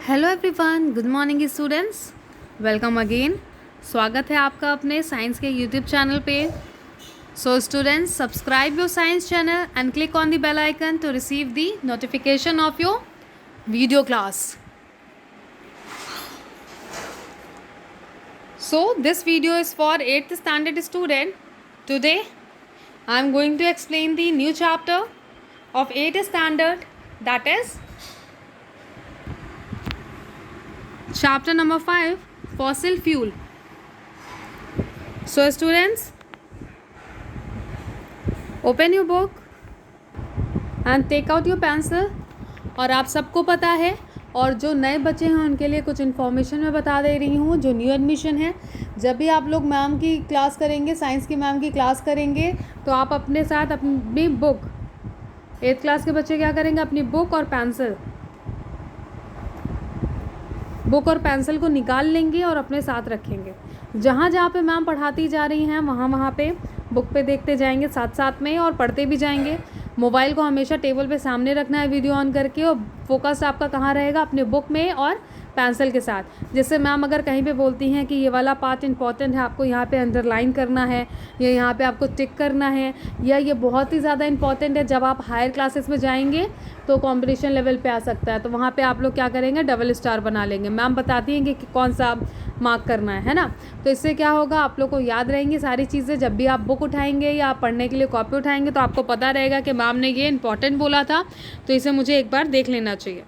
Hello everyone, good morning students. Welcome again. स्वागत है आपका अपने साइंस के यूट्यूब चैनल पे। So students, subscribe your science channel and click on the bell icon to receive the notification of your video class. So this video is for 8th standard student. Today I am going to explain the new chapter of 8th standard, that is chapter number 5, fossil fuel. So students, open your book and take out your pencil. और आप सबको पता है, और जो नए बच्चे हैं उनके लिए कुछ इन्फॉर्मेशन मैं बता दे रही हूँ। जो न्यू एडमिशन है, जब भी आप लोग मैम की क्लास करेंगे, साइंस की मैम की क्लास करेंगे, तो आप अपने साथ अपनी बुक, 8th क्लास के बच्चे क्या करेंगे, अपनी बुक और पेंसिल को निकाल लेंगे और अपने साथ रखेंगे। जहाँ जहाँ पे मैम पढ़ाती जा रही हैं वहाँ पे बुक पे देखते जाएंगे साथ साथ में, और पढ़ते भी जाएंगे। मोबाइल को हमेशा टेबल पे सामने रखना है वीडियो ऑन करके, और फोकस आपका कहाँ रहेगा, अपने बुक में और पेंसिल के साथ। जैसे मैम अगर कहीं पे बोलती हैं कि ये वाला पार्ट इंपॉर्टेंट है, आपको यहाँ पे अंडरलाइन करना है, या यहाँ पे आपको टिक करना है, या ये बहुत ही ज़्यादा इंपॉर्टेंट है, जब आप हायर क्लासेस में जाएंगे तो कंपटीशन लेवल पे आ सकता है, तो वहाँ पे आप लोग क्या करेंगे, डबल स्टार बना लेंगे। मैम बताती हैं कि कौन सा मार्क करना है ना। तो इससे क्या होगा, आप लोग को याद रहेंगी सारी चीज़ें। जब भी आप बुक उठाएंगे या आप पढ़ने के लिए कॉपी उठाएंगे तो आपको पता रहेगा कि मैम ने ये इंपॉर्टेंट बोला था, तो इसे मुझे एक बार देख लेना चाहिए।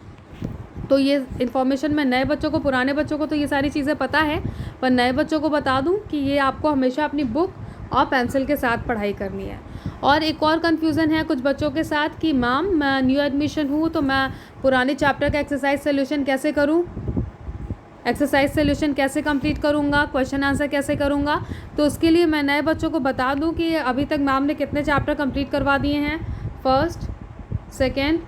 तो ये इन्फॉर्मेशन मैं नए बच्चों को, पुराने बच्चों को तो ये सारी चीज़ें पता है, पर नए बच्चों को बता दूं कि ये आपको हमेशा अपनी बुक और पेंसिल के साथ पढ़ाई करनी है। और एक और कन्फ्यूज़न है कुछ बच्चों के साथ कि मैम मैं न्यू एडमिशन हूँ, तो मैं पुराने चैप्टर का एक्सरसाइज सोल्यूशन कैसे करूँ, एक्सरसाइज सोल्यूशन कैसे कंप्लीट करूँगा, क्वेश्चन आंसर कैसे करूँगा। तो उसके लिए मैं नए बच्चों को बता दूँ कि अभी तक मैम ने कितने चैप्टर कंप्लीट करवा दिए हैं। 1st, 2nd,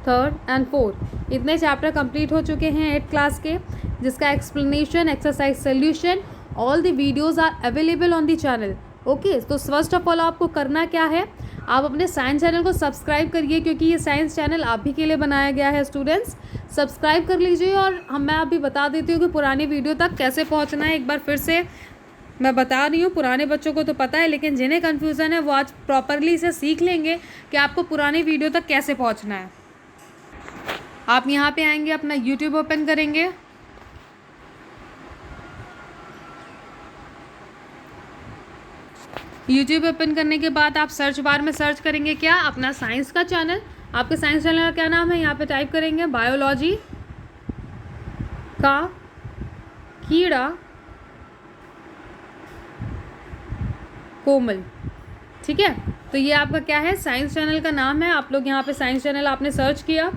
3rd and 4th, इतने चैप्टर कंप्लीट हो चुके हैं 8th क्लास के, जिसका explanation, exercise solution, all the videos are available on the channel. Okay, तो फर्स्ट ऑफ ऑल आपको करना क्या है, आप अपने साइंस चैनल को सब्सक्राइब करिए, क्योंकि ये साइंस चैनल आप ही के लिए बनाया गया है। स्टूडेंट्स, सब्सक्राइब कर लीजिए। और मैं अभी बता देती हूँ कि पुरानी वीडियो तक कैसे पहुँचना है। एक बार फिर से मैं बता रही हूँ, पुराने बच्चों को तो पता है, लेकिन जिन्हें कन्फ्यूज़न है वो आज प्रॉपरली इसे सीख लेंगे कि आपको पुरानी वीडियो तक कैसे पहुँचना है। आप यहाँ पे आएंगे, अपना YouTube ओपन करेंगे, YouTube ओपन करने के बाद आप सर्च बार में सर्च करेंगे क्या, अपना साइंस का चैनल। आपके साइंस चैनल का क्या नाम है, यहाँ पे टाइप करेंगे बायोलॉजी का कीड़ा कोमल। ठीक है, तो ये आपका क्या है, साइंस चैनल का नाम है। आप लोग यहाँ पे साइंस चैनल आपने सर्च किया,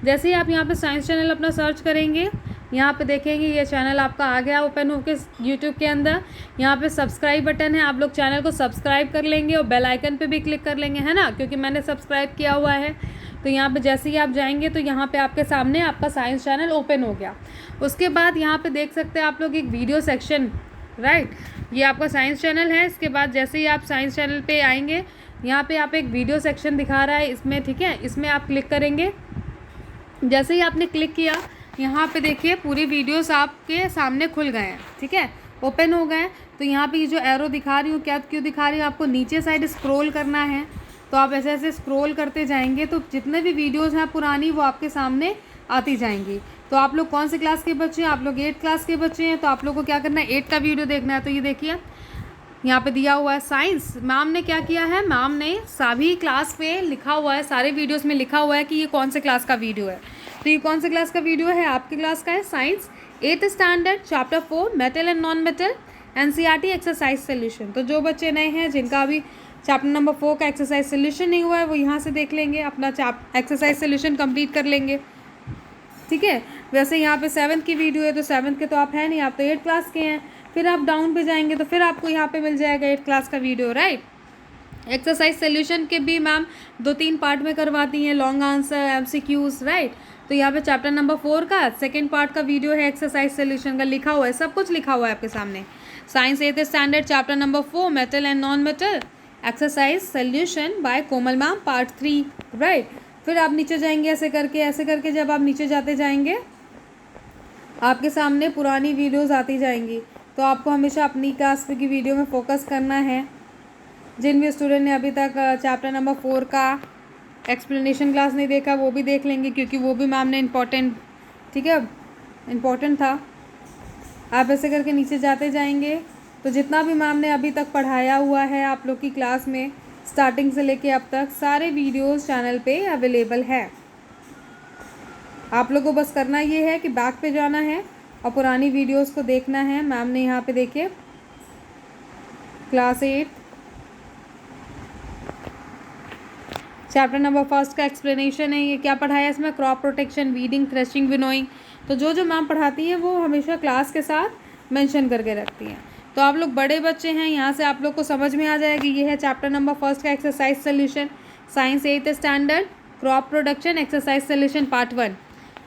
जैसे ही आप यहाँ पे साइंस चैनल अपना सर्च करेंगे, यहाँ पे देखेंगे ये चैनल आपका आ गया ओपन होके यूट्यूब के अंदर। यहाँ पे सब्सक्राइब बटन है, आप लोग चैनल को सब्सक्राइब कर लेंगे और बेल आइकन पे भी क्लिक कर लेंगे, है ना, क्योंकि मैंने सब्सक्राइब किया हुआ है। तो यहाँ पे जैसे ही आप जाएंगे तो यहाँ पे आपके सामने आपका साइंस चैनल ओपन हो गया। उसके बाद यहाँ पे देख सकते हैं आप लोग एक वीडियो सेक्शन, राइट, ये आपका साइंस चैनल है। इसके बाद जैसे ही आप साइंस चैनल पे आएंगे, यहाँ पे आप एक वीडियो सेक्शन दिखा रहा है इसमें, ठीक है, इसमें आप क्लिक करेंगे। जैसे ही आपने क्लिक किया, यहाँ पे देखिए पूरी वीडियोस आपके सामने खुल गए हैं, ठीक है, ओपन हो गए। तो यहाँ पे ये जो एरो दिखा रही हूँ, क्या क्यों दिखा रही हूँ, आपको नीचे साइड स्क्रॉल करना है। तो आप ऐसे ऐसे स्क्रॉल करते जाएंगे तो जितने भी वीडियोस हैं पुरानी वो आपके सामने आती जाएंगी। तो आप लोग कौन से क्लास के बच्चे हैं, आप लोग 8th क्लास के बच्चे हैं, तो आप लोग को क्या करना है, 8 का वीडियो देखना है। तो ये देखिए यहाँ पे दिया हुआ है साइंस। मैम ने क्या किया है, मैम ने सभी क्लास पे लिखा हुआ है, सारे वीडियोस में लिखा हुआ है कि ये कौन से क्लास का वीडियो है। तो ये कौन से क्लास का वीडियो है, आपके क्लास का है science 8th standard chapter 4 metal and non metal NCERT exercise solution. तो जो बच्चे नए हैं, जिनका अभी चैप्टर नंबर 4 का एक्सरसाइज सोल्यूशन नहीं हुआ है, वो यहाँ से देख लेंगे, अपना एक्सरसाइज सोल्यूशन कंप्लीट कर लेंगे। ठीक है, वैसे यहाँ पे 7th की वीडियो है, तो 7th के तो आप हैं नहीं, आप तो 8th क्लास के हैं। फिर आप डाउन पे जाएंगे तो फिर आपको यहाँ पे मिल जाएगा 8th क्लास का वीडियो, राइट। एक्सरसाइज सोल्यूशन के भी मैम 2-3 पार्ट में करवाती हैं, लॉन्ग आंसर, MCQs, राइट। तो यहाँ पे चैप्टर नंबर 4 का 2nd पार्ट का वीडियो है, एक्सरसाइज सोल्यूशन का लिखा हुआ है, सब कुछ लिखा हुआ है आपके सामने। Science 8th standard chapter number 4 metal and non metal exercise solution bye Komal ma'am part 3, right. फिर आप नीचे जाएंगे ऐसे करके जब आप नीचे जाते जाएंगे आपके सामने पुरानी वीडियोस आती जाएंगी, तो आपको हमेशा अपनी क्लास की वीडियो में फोकस करना है। जिन भी स्टूडेंट ने अभी तक चैप्टर नंबर 4 का एक्सप्लेनेशन क्लास नहीं देखा वो भी देख लेंगे, क्योंकि वो भी मैम ने ठीक है, इम्पोर्टेंट था। आप ऐसे करके नीचे जाते जाएंगे तो जितना भी मैम ने अभी तक पढ़ाया हुआ है आप लोग की क्लास में स्टार्टिंग से लेके अब तक सारे वीडियोस चैनल पे अवेलेबल है। आप लोग को बस करना ये है कि बैक पे जाना है और पुरानी वीडियोस को देखना है। मैम ने यहाँ पे देखिए क्लास 8 चैप्टर नंबर 1 का एक्सप्लेनेशन है। ये क्या पढ़ाया है इसमें? Crop protection, weeding, threshing, winnowing. तो जो मैम पढ़ाती हैं वो हमेशा क्लास के साथ मेंशन करके रखती हैं। तो आप लोग बड़े बच्चे हैं, यहाँ से आप लोग को समझ में आ जाएगी। ये है चैप्टर नंबर 1 का exercise solution, science 8th standard, crop production exercise solution part 1।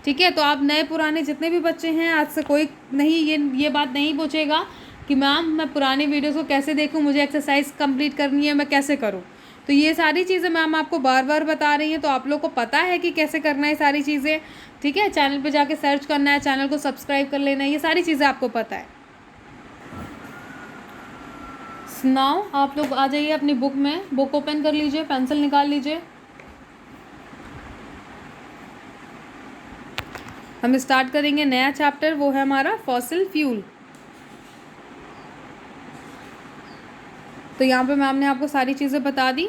ठीक है, तो आप नए पुराने जितने भी बच्चे हैं आज से कोई नहीं ये बात नहीं पूछेगा कि मैम मैं पुरानी वीडियोस को कैसे देखूं, मुझे एक्सरसाइज कंप्लीट करनी है, मैं कैसे करूं। तो ये सारी चीज़ें मैम आपको बार बार बता रही हैं, तो आप लोग को पता है कि कैसे करना है सारी चीज़ें। ठीक है, चैनल पे जाके सर्च करना है, चैनल को सब्सक्राइब कर लेना है, ये सारी चीज़ें आपको पता है। नाउ आप लोग आ जाइए अपनी बुक में, बुक ओपन कर लीजिए, पेंसिल निकाल लीजिए। हम स्टार्ट करेंगे नया चैप्टर, वो है हमारा फॉसिल फ्यूल। तो यहाँ पे मैम ने आपको सारी चीज़ें बता दी।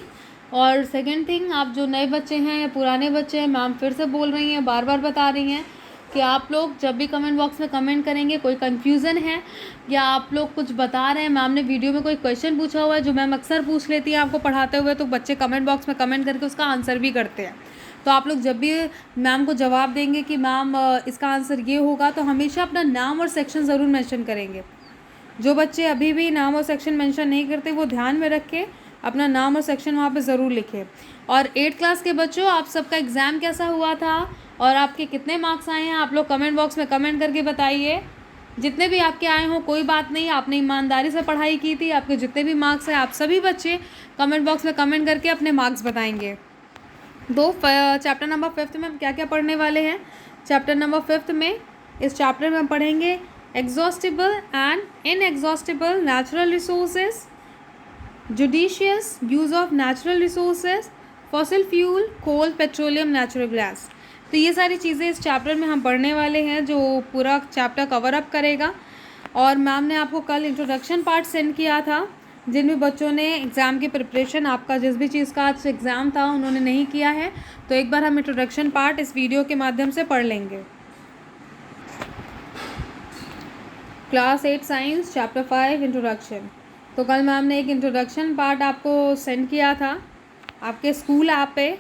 और सेकंड थिंग, आप जो नए बच्चे हैं या पुराने बच्चे हैं, मैम फिर से बोल रही हैं, बार बार बता रही हैं कि आप लोग जब भी कमेंट बॉक्स में कमेंट करेंगे, कोई कन्फ्यूज़न है या आप लोग कुछ बता रहे हैं, मैम ने वीडियो में कोई क्वेश्चन पूछा हुआ है जो मैम अक्सर पूछ लेती हैं आपको पढ़ाते हुए, तो बच्चे कमेंट बॉक्स में कमेंट करके उसका आंसर भी करते हैं। तो आप लोग जब भी मैम को जवाब देंगे कि मैम इसका आंसर ये होगा, तो हमेशा अपना नाम और सेक्शन ज़रूर मेंशन करेंगे। जो बच्चे अभी भी नाम और सेक्शन मेंशन नहीं करते वो ध्यान में रख के अपना नाम और सेक्शन वहाँ पे ज़रूर लिखें। और 8th क्लास के बच्चों, आप सबका एग्ज़ाम कैसा हुआ था और आपके कितने मार्क्स आए हैं, आप लोग कमेंट बॉक्स में कमेंट करके बताइए। जितने भी आपके आए हों कोई बात नहीं, आपने ईमानदारी से पढ़ाई की थी, आपके जितने भी मार्क्स हैं आप सभी बच्चे कमेंट बॉक्स में कमेंट करके अपने मार्क्स बताएंगे। चैप्टर नंबर 5 में हम क्या क्या पढ़ने वाले हैं? चैप्टर नंबर 5 में इस चैप्टर में हम पढ़ेंगे exhaustible and inexhaustible natural resources, judicious use of natural resources, fossil fuel, coal, petroleum, natural gas. तो ये सारी चीज़ें इस चैप्टर में हम पढ़ने वाले हैं, जो पूरा चैप्टर कवर अप करेगा। और मैम ने आपको कल इंट्रोडक्शन पार्ट सेंड किया था। जिन भी बच्चों ने एग्ज़ाम की प्रिपरेशन, आपका जिस भी चीज़ का आज एग्ज़ाम था उन्होंने नहीं किया है, तो एक बार हम इंट्रोडक्शन पार्ट इस वीडियो के माध्यम से पढ़ लेंगे। Class 8 science chapter 5 introduction. तो कल मैम ने एक इंट्रोडक्शन पार्ट आपको सेंड किया था आपके स्कूल ऐप पे।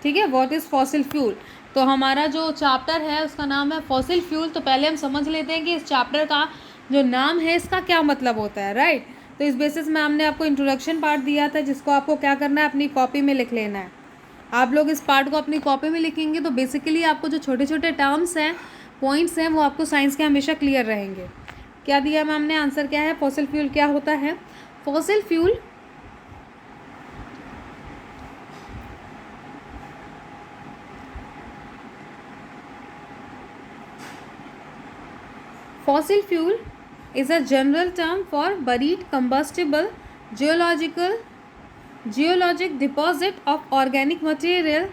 ठीक है, व्हाट इज़ फॉसिल फ्यूल। तो हमारा जो चैप्टर है उसका नाम है फॉसिल फ्यूल। तो पहले हम समझ लेते हैं कि इस चैप्टर का जो नाम है इसका क्या मतलब होता है, राइट। तो इस बेसिस में हमने आपको इंट्रोडक्शन पार्ट दिया था, जिसको आपको क्या करना है, अपनी कॉपी में लिख लेना है। आप लोग इस पार्ट को अपनी कॉपी में लिखेंगे तो बेसिकली आपको जो छोटे छोटे टर्म्स हैं, पॉइंट्स हैं, वो आपको साइंस के हमेशा क्लियर रहेंगे। क्या दिया मैम ने, आंसर क्या है? फॉसिल फ्यूल क्या होता है? Fossil fuel Fossil fuel is a general term for buried combustible geologic deposit of organic material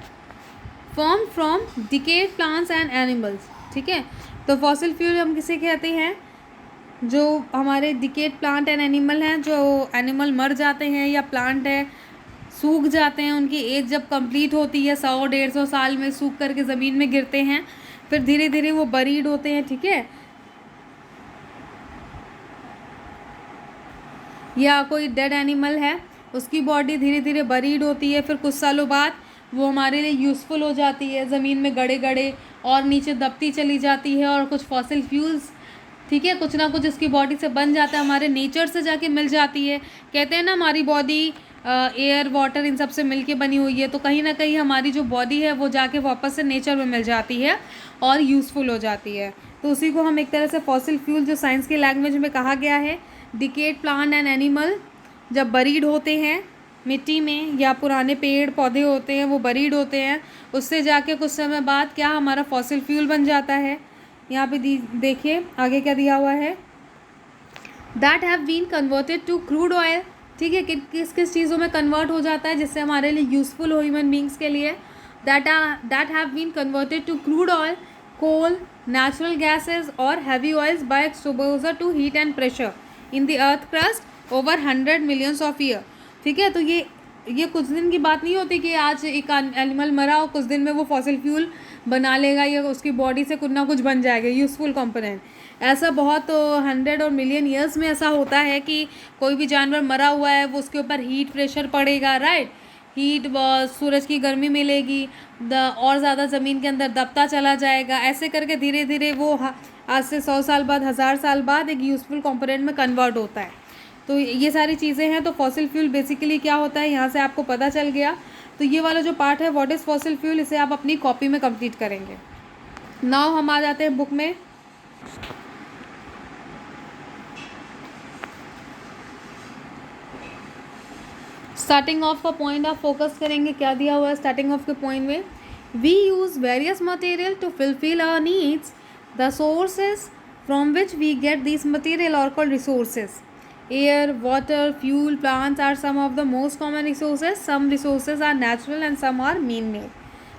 formed from decayed plants and animals। ठीक है, तो फॉसिल फ्यूल हम किसे कहते हैं? जो हमारे डिकेड प्लांट एंड एनिमल हैं, जो एनिमल मर जाते हैं या प्लांट है सूख जाते हैं, उनकी एज जब कंप्लीट होती है 100-150 साल में सूख करके ज़मीन में गिरते हैं, फिर धीरे धीरे वो बरीड होते हैं। ठीक है, या कोई डेड एनिमल है उसकी बॉडी धीरे धीरे बरीड होती है, फिर कुछ सालों बाद वो हमारे लिए यूज़फुल हो जाती है, ज़मीन में गड़े गड़े और नीचे दबती चली जाती है, और कुछ फॉसिल फ्यूल्स, ठीक है, कुछ ना कुछ इसकी बॉडी से बन जाता है, हमारे नेचर से जाके मिल जाती है। कहते हैं ना हमारी बॉडी एयर वाटर इन सब से मिल के बनी हुई है, तो कहीं ना कहीं हमारी जो बॉडी है वो जाके वापस से नेचर में मिल जाती है और यूज़फुल हो जाती है। तो उसी को हम एक तरह से फॉसिल फ्यूल, जो साइंस की लैंग्वेज में कहा गया है, डिकेड प्लांट एंड एनिमल जब बरीड होते हैं मिट्टी में, या पुराने पेड़ पौधे होते हैं वो बरीड होते हैं, उससे जाके कुछ समय बाद क्या हमारा फॉसिल फ्यूल बन जाता है। यहाँ पे देखिए आगे क्या दिया हुआ है, that have been converted to crude oil. ठीक है, किस किस चीज़ों में कन्वर्ट हो जाता है जिससे हमारे लिए यूज़फुल हो ह्यूमन बींग्स के लिए। That have been converted to crude oil, coal, natural gases और heavy oils by exposure to heat and pressure in the earth crust over 100 millions of year. ठीक है, तो ये कुछ दिन की बात नहीं होती कि आज एक एनिमल मरा और कुछ दिन में वो फॉसिल फ्यूल बना लेगा या उसकी बॉडी से कुछ ना कुछ बन जाएगा यूज़फुल कंपोनेंट। ऐसा बहुत 100 और मिलियन ईयर्स में ऐसा होता है कि कोई भी जानवर मरा हुआ है वो उसके ऊपर हीट प्रेशर पड़ेगा, राइट, हीट, सूरज की गर्मी मिलेगी, और ज़्यादा ज़मीन के अंदर दबता चला जाएगा, ऐसे करके धीरे धीरे वो आज से 100 साल बाद, 1000 साल बाद एक यूज़फुल कंपोनेंट में कन्वर्ट होता है। तो ये सारी चीज़ें हैं। तो फॉसिल फ्यूल बेसिकली क्या होता है, यहाँ से आपको पता चल गया। तो ये वाला जो पार्ट है व्हाट इज़ फॉसिल फ्यूल, इसे आप अपनी कॉपी में कंप्लीट करेंगे। नाउ हम आ जाते हैं बुक में। स्टार्टिंग ऑफ का पॉइंट आप फोकस करेंगे, क्या दिया हुआ है स्टार्टिंग ऑफ के पॉइंट में, we use various material to fulfil our needs, the sources from which we get this material are called resources. Air, water, fuel, plants are some of the most common resources, some resources are natural and some are man made.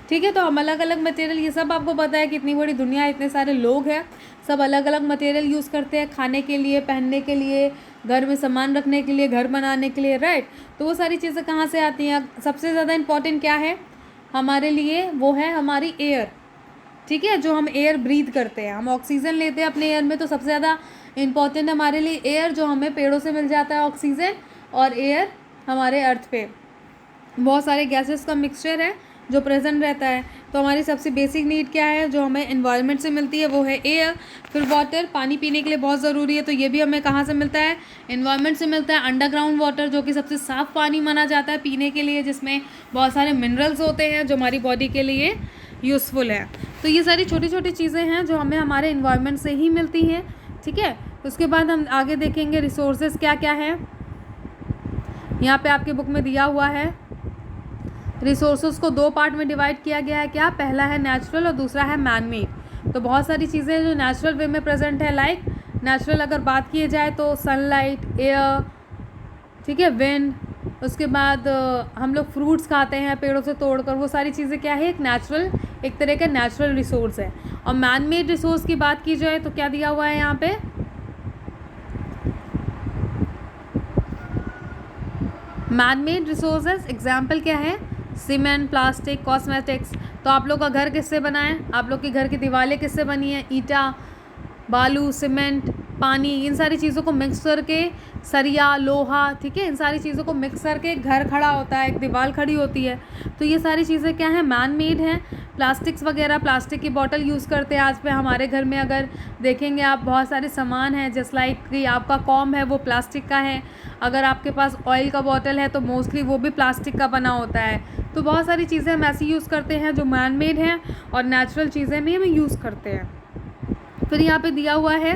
ठीक है, तो हम अलग अलग material, ये सब आपको पता है कि इतनी बड़ी दुनिया है, इतने सारे लोग हैं, सब अलग अलग मटेरियल यूज़ करते हैं खाने के लिए, पहनने के लिए, घर में सामान रखने के लिए, घर बनाने के लिए, राइट। तो वो सारी चीज़ें कहाँ से आती हैं? सबसे ज़्यादा इम्पॉर्टेंट क्या है हमारे लिए, वो है हमारी एयर। ठीक है, जो हम एयर ब्रीथ करते हैं, हम ऑक्सीजन लेते हैं अपने एयर में, तो सबसे ज़्यादा इम्पॉर्टेंट हमारे लिए एयर, जो हमें पेड़ों से मिल जाता है ऑक्सीजन, और एयर हमारे अर्थ पे बहुत सारे गैसेस का मिक्सचर है जो प्रेजेंट रहता है। तो हमारी सबसे बेसिक नीड क्या है जो हमें एनवायरनमेंट से मिलती है, वो है एयर। फिर वाटर, पानी पीने के लिए बहुत ज़रूरी है, तो ये भी हमें कहाँ से मिलता है, एनवायरनमेंट से मिलता है। अंडरग्राउंड वाटर, जो कि सबसे साफ़ पानी माना जाता है पीने के लिए, जिसमें बहुत सारे मिनरल्स होते हैं जो हमारी बॉडी के लिए यूज़फुल है। तो ये सारी छोटी छोटी चीज़ें हैं जो हमें हमारे इन्वायरमेंट से ही मिलती हैं। ठीक है, उसके बाद हम आगे देखेंगे रिसोर्सेज क्या क्या है। यहाँ पे आपके बुक में दिया हुआ है, रिसोर्सेज को दो पार्ट में डिवाइड किया गया है। क्या, पहला है नेचुरल और दूसरा है मैन मेड। तो बहुत सारी चीज़ें जो नेचुरल वे में प्रेजेंट है, लाइक नेचुरल अगर बात की जाए तो सनलाइट, एयर, ठीक है, विंड, उसके बाद हम लोग फ्रूट्स खाते हैं पेड़ों से तोड़कर, वो सारी चीज़ें क्या है, एक नेचुरल, एक तरह का नेचुरल रिसोर्स है। और मैन मेड रिसोर्स की बात की जाए तो क्या दिया हुआ है यहाँ पे, मैन मेड रिसोर्सेज एग्जाम्पल क्या है, सीमेंट, प्लास्टिक, कॉस्मेटिक्स। तो आप लोग का घर किससे बना है, आप लोग की घर की दीवारें किससे बनी है, ईंटा, बालू, सीमेंट, पानी, इन सारी चीज़ों को मिक्स करके, सरिया, लोहा, ठीक है, इन सारी चीज़ों को मिक्स करके एक घर खड़ा होता है, एक दीवार खड़ी होती है। तो ये सारी चीज़ें क्या है, मैन मेड हैं। प्लास्टिक्स वगैरह, प्लास्टिक की बॉटल यूज़ करते हैं आज पे हमारे घर में, अगर देखेंगे आप बहुत सारे सामान हैं, जस्ट लाइक कि आपका कॉम है वो प्लास्टिक का है, अगर आपके पास ऑयल का बॉटल है तो मोस्टली वो भी प्लास्टिक का बना होता है। तो बहुत सारी चीज़ें हम ऐसी यूज़ करते हैं जो मैन मेड हैं, और नेचुरल चीज़ें भी हम यूज़ करते हैं। फिर यहाँ पे दिया हुआ है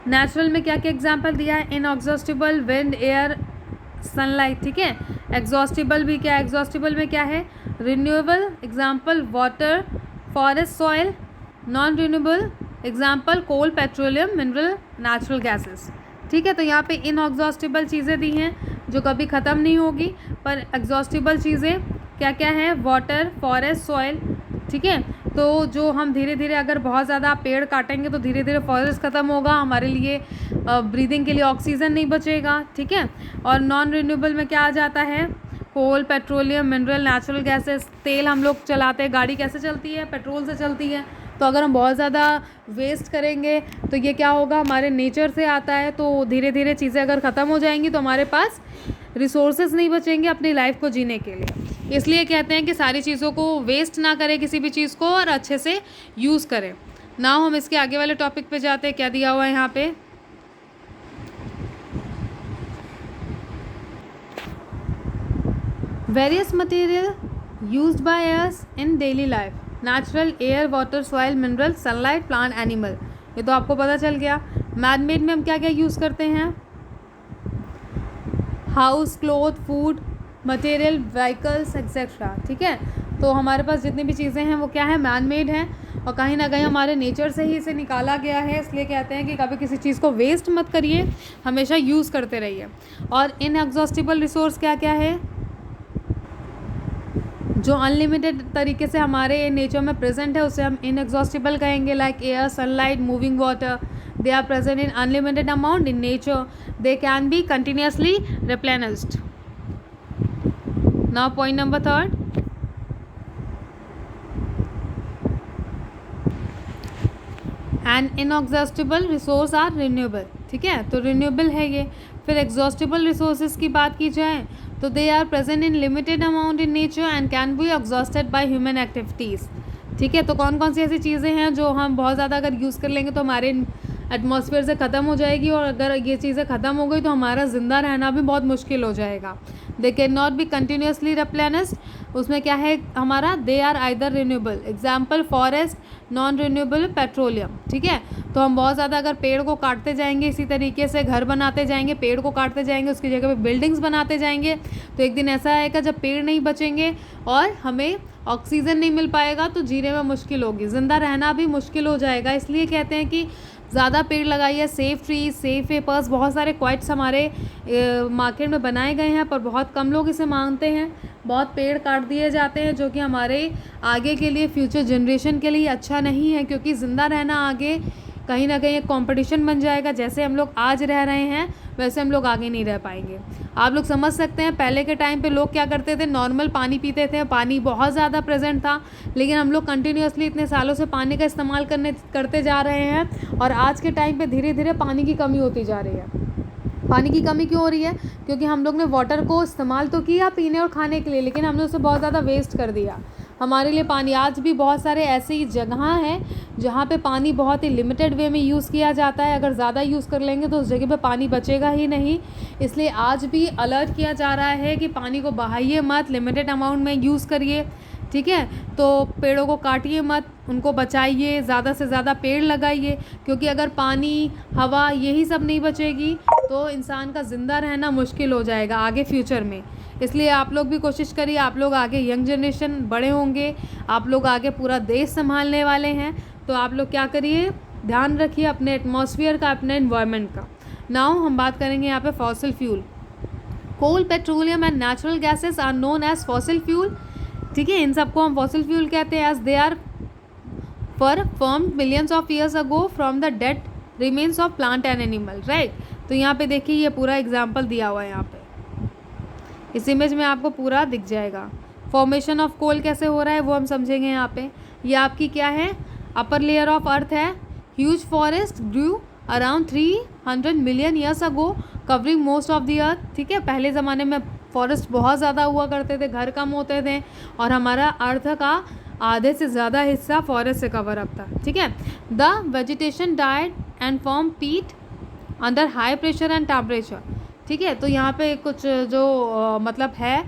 नेचुरल में क्या क्या एग्जाम्पल दिया है, इनएग्जॉस्टिबल, विंड, एयर, सनलाइट। ठीक है, एग्जॉस्टिबल भी क्या है, एग्जॉस्टिबल में क्या है, renewable, example water, forest, soil. Non renewable example coal, petroleum, mineral, natural gases. ठीक है, तो यहाँ पे इनएग्जॉस्टिबल चीज़ें दी हैं जो कभी ख़त्म नहीं होगी, पर एग्जॉस्टिबल चीज़ें क्या क्या है, वाटर, फॉरेस्ट, सॉइल। ठीक है, तो जो हम धीरे धीरे अगर बहुत ज़्यादा पेड़ काटेंगे तो धीरे धीरे फॉरेस्ट ख़त्म होगा, हमारे लिए ब्रीदिंग के लिए ऑक्सीजन नहीं बचेगा। ठीक है, और नॉन रिन्यूएबल में क्या आ जाता है, कोल, पेट्रोलियम, मिनरल, नेचुरल गैसेस। तेल हम लोग चलाते हैं, गाड़ी कैसे चलती है, पेट्रोल से चलती है। तो अगर हम बहुत ज़्यादा वेस्ट करेंगे तो ये क्या होगा, हमारे नेचर से आता है, तो धीरे धीरे चीज़ें अगर ख़त्म हो जाएंगी तो हमारे पास रिसोर्सेज नहीं बचेंगे अपनी लाइफ को जीने के लिए। इसलिए कहते हैं कि सारी चीज़ों को वेस्ट ना करें किसी भी चीज़ को, और अच्छे से यूज़ करें। नाउ हम इसके आगे वाले टॉपिक पे जाते हैं। क्या दिया हुआ है यहाँ पे, various material used by us in daily life, natural, air, water, soil, mineral, sunlight, plant, animal. ये तो आपको पता चल गया। मैन मेड में हम क्या क्या यूज़ करते हैं, house, cloth, food, material, vehicles, etcetera. ठीक है, तो हमारे पास जितनी भी चीज़ें हैं वो क्या है, मैन मेड हैं। और कहीं ना कहीं हमारे नेचर से ही इसे निकाला गया है। इसलिए कहते हैं कि कभी किसी चीज़ को वेस्ट मत करिए, हमेशा यूज़ करते रहिए। और इनएग्जॉस्टिबल रिसोर्स क्या क्या है, जो अनलिमिटेड तरीके से हमारे नेचर में प्रेजेंट है उसे हम इनएग्जॉस्टिबल कहेंगे, like air, sunlight, moving water. They are present in unlimited amount in nature, they can be continuously replenished. Now point number 3, and inexhaustible resource are renewable. ठीक है, तो रिन्यूएबल है ये। फिर एग्जॉस्टिबल रिसोर्सेज की बात की जाए तो they are present in limited amount in nature and can be exhausted by human activities. ठीक है, तो कौन कौन सी ऐसी चीज़ें हैं जो हम बहुत ज़्यादा अगर यूज़ कर लेंगे तो हमारे एटमॉस्फेयर से ख़त्म हो जाएगी, और अगर ये चीज़ें ख़त्म हो गई तो हमारा ज़िंदा रहना भी बहुत मुश्किल हो जाएगा। They can not be continuously replenished. उसमें क्या है हमारा, they are either renewable, example forest, non renewable petroleum. ठीक है, तो हम बहुत ज़्यादा अगर पेड़ को काटते जाएंगे, इसी तरीके से घर बनाते जाएंगे, पेड़ को काटते जाएंगे, उसकी जगह पे बिल्डिंग्स बनाते जाएंगे, तो एक दिन ऐसा आएगा जब पेड़ नहीं बचेंगे और हमें ऑक्सीजन नहीं मिल पाएगा, तो जीने में मुश्किल होगी, ज़िंदा रहना भी मुश्किल हो जाएगा। इसलिए कहते हैं कि ज़्यादा पेड़ लगाइए, सेफ ट्रीज, सेफ पेपर्स। बहुत सारे क्वाइट्स हमारे मार्केट में बनाए गए हैं, पर बहुत कम लोग इसे मानते हैं। बहुत पेड़ काट दिए जाते हैं, जो कि हमारे आगे के लिए, फ्यूचर जनरेशन के लिए अच्छा नहीं है, क्योंकि ज़िंदा रहना आगे कहीं ना कहीं एक कंपटीशन बन जाएगा। जैसे हम लोग आज रह रहे हैं वैसे हम लोग आगे नहीं रह पाएंगे। आप लोग समझ सकते हैं, पहले के टाइम पे लोग क्या करते थे, नॉर्मल पानी पीते थे, पानी बहुत ज़्यादा प्रेजेंट था, लेकिन हम लोग कंटिन्यूसली इतने सालों से पानी का इस्तेमाल करते जा रहे हैं, और आज के टाइम पे धीरे धीरे पानी की कमी होती जा रही है। पानी की कमी क्यों हो रही है, क्योंकि हम लोग ने वाटर को इस्तेमाल तो किया पीने और खाने के लिए, लेकिन हमने उसे बहुत ज़्यादा वेस्ट कर दिया। हमारे लिए पानी, आज भी बहुत सारे ऐसी जगह हैं जहाँ पे पानी बहुत ही लिमिटेड वे में यूज़ किया जाता है। अगर ज़्यादा यूज़ कर लेंगे तो उस जगह पे पानी बचेगा ही नहीं। इसलिए आज भी अलर्ट किया जा रहा है कि पानी को बहाइए मत, लिमिटेड अमाउंट में यूज़ करिए। ठीक है, तो पेड़ों को काटिए मत, उनको बचाइए, ज़्यादा से ज़्यादा पेड़ लगाइए, क्योंकि अगर पानी, हवा, यही सब नहीं बचेगी तो इंसान का ज़िंदा रहना मुश्किल हो जाएगा आगे फ्यूचर में। इसलिए आप लोग भी कोशिश करिए, आप लोग आगे यंग जनरेशन बड़े होंगे, आप लोग आगे पूरा देश संभालने वाले हैं, तो आप लोग क्या करिए, ध्यान रखिए अपने एटमॉस्फेयर का, अपने एनवायरनमेंट का। नाउ हम बात करेंगे यहाँ पे fossil fuel. Coal, petroleum and natural gases are known as fossil fuel. ठीक है, इन सबको हम फॉसिल फ्यूल कहते हैं, as they are formed millions of years ago from the dead remains of plant and animal. Right, तो यहाँ पे देखिए ये पूरा एग्जाम्पल दिया हुआ है, यहाँ पे इस इमेज में आपको पूरा दिख जाएगा। फॉर्मेशन ऑफ कोल कैसे हो रहा है वो हम समझेंगे यहाँ पे। ये आपकी क्या है, अपर लेयर ऑफ अर्थ है। Huge forest grew around 300 million years ago covering most of the earth. ठीक है, पहले ज़माने में फॉरेस्ट बहुत ज़्यादा हुआ करते थे, घर कम होते थे, और हमारा अर्थ का आधे से ज़्यादा हिस्सा फॉरेस्ट से कवर अप था। ठीक है, the vegetation died and form peat under high pressure and temperature. ठीक है, तो यहाँ पे कुछ जो मतलब है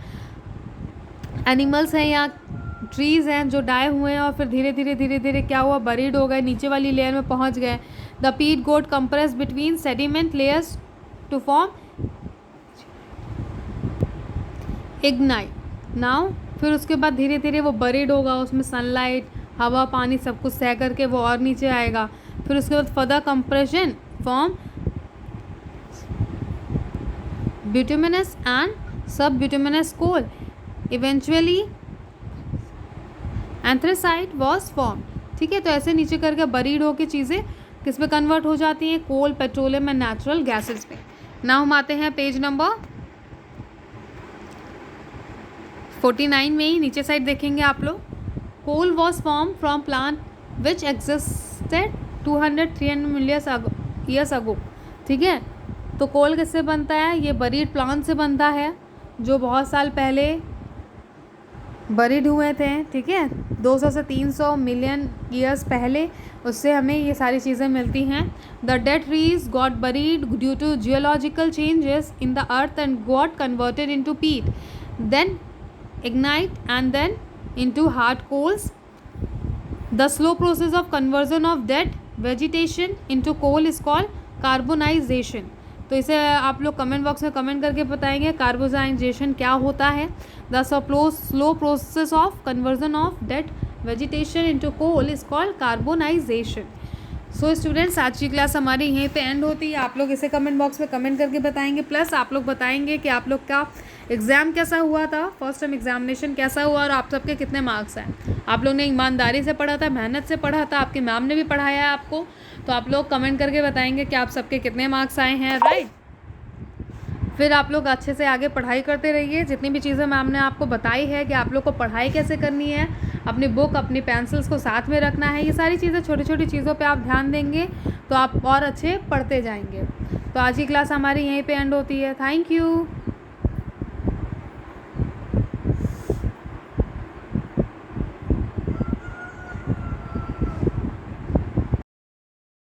एनिमल्स हैं या ट्रीज़ हैं जो डाई हुए हैं, और फिर धीरे धीरे क्या हुआ, बरीड हो गए, नीचे वाली लेयर में पहुँच गए। The peat got compress between sediment layers to form ignite. Now फिर उसके बाद धीरे धीरे वो बरीड होगा, उसमें सनलाइट, हवा, पानी सब कुछ सह करके वो और नीचे आएगा। फिर उसके बाद further compression form bituminous and subbituminous coal. Eventually anthracite was formed। ठीक है, तो ऐसे नीचे करके बरीड होकर चीज़ें किस पे कन्वर्ट हो जाती हैं, कोल, पेट्रोलियम एंड नेचुरल गैसेस पे। नाउ हम आते हैं पेज नंबर 49 में ही नीचे साइड देखेंगे आप लोग। Coal was form from plant which existed 200-300 million years ago. ठीक है, तो कोल किससे बनता है, ये बरीड प्लांट से बनता है जो बहुत साल पहले बरीड हुए थे। ठीक है, 200 से 300 मिलियन ईयर्स पहले, उससे हमें ये सारी चीज़ें मिलती हैं। The dead trees got buried due to geological changes in the earth and got converted into peat, then ignite and then into hard coals. The slow process of conversion of dead vegetation into coal is called carbonisation. तो इसे आप लोग comment box में comment करके बताएंगे carbonisation क्या होता है। The slow process of conversion of dead vegetation into coal is called carbonisation. So students, आज की क्लास हमारी यहीं पे एंड होती है। आप लोग इसे कमेंट बॉक्स में कमेंट करके बताएंगे, प्लस आप लोग बताएंगे कि आप लोग का एग्ज़ाम कैसा हुआ था, फर्स्ट टर्म एग्जामिनेशन कैसा हुआ और आप सबके कितने मार्क्स आए। आप लोग ने ईमानदारी से पढ़ा था, मेहनत से पढ़ा था, आपकी मैम ने भी पढ़ाया है आपको, तो आप लोग कमेंट करके बताएंगे कि आप सबके कितने मार्क्स आए हैं, राइट। फिर आप लोग अच्छे से आगे पढ़ाई करते रहिए। जितनी भी चीज़ें मैम ने आपको बताई है कि आप लोग को पढ़ाई कैसे करनी है, अपनी बुक अपनी पेंसिल्स को साथ में रखना है, ये सारी चीज़ें छोटी छोटी चीज़ों पे आप ध्यान देंगे तो आप और अच्छे पढ़ते जाएंगे। तो आज की क्लास हमारी यहीं पे एंड होती है। Thank you.